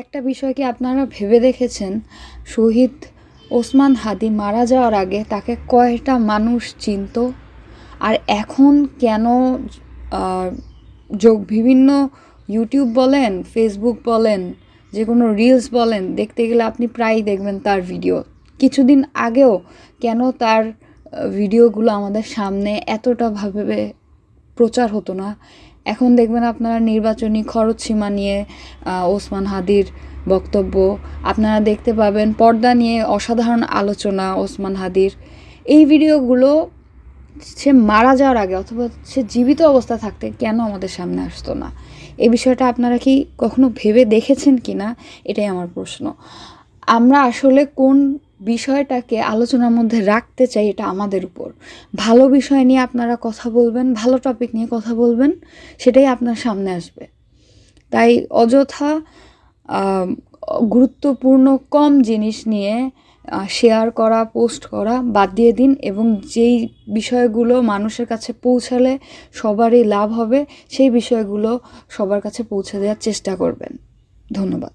একটা বিষয় কি আপনারা ভেবে দেখেছেন, শহীদ ওসমান হাদি মারা যাওয়ার আগে তাকে কয়টা মানুষ চিনতো? আর এখন কেন বিভিন্ন ইউটিউব বলেন, ফেসবুক বলেন, যে কোনো রিলস বলেন, দেখতে গেলে আপনি প্রায়ই দেখবেন তার ভিডিও। কিছুদিন আগেও কেন তার ভিডিওগুলো আমাদের সামনে এতটাভাবে প্রচার হতো না? এখন দেখবেন আপনারা নির্বাচনী খরচসীমা নিয়ে ওসমান হাদির বক্তব্য, আপনারা দেখতে পাবেন পর্দা নিয়ে অসাধারণ আলোচনা ওসমান হাদির। এই ভিডিওগুলো সে মারা যাওয়ার আগে অথবা সে জীবিত অবস্থা থাকতে কেন আমাদের সামনে আসতো না? এই বিষয়টা আপনারা কি কখনো ভেবে দেখেছেন কি না, এটাই আমার প্রশ্ন। আমরা আসলে কোন বিষয়টাকে আলোচনার মধ্যে রাখতে চাই এটা আমাদের উপর। ভালো বিষয় নিয়ে আপনারা কথা বলবেন, ভালো টপিক নিয়ে কথা বলবেন, সেটাই আপনার সামনে আসবে। তাই অযথা গুরুত্বপূর্ণ কম জিনিস নিয়ে শেয়ার করা, পোস্ট করা বাদ দিয়ে দিন, এবং যেই বিষয়গুলো মানুষের কাছে পৌঁছালে সবারই লাভ হবে সেই বিষয়গুলো সবার কাছে পৌঁছে দেওয়ার চেষ্টা করবেন। ধন্যবাদ।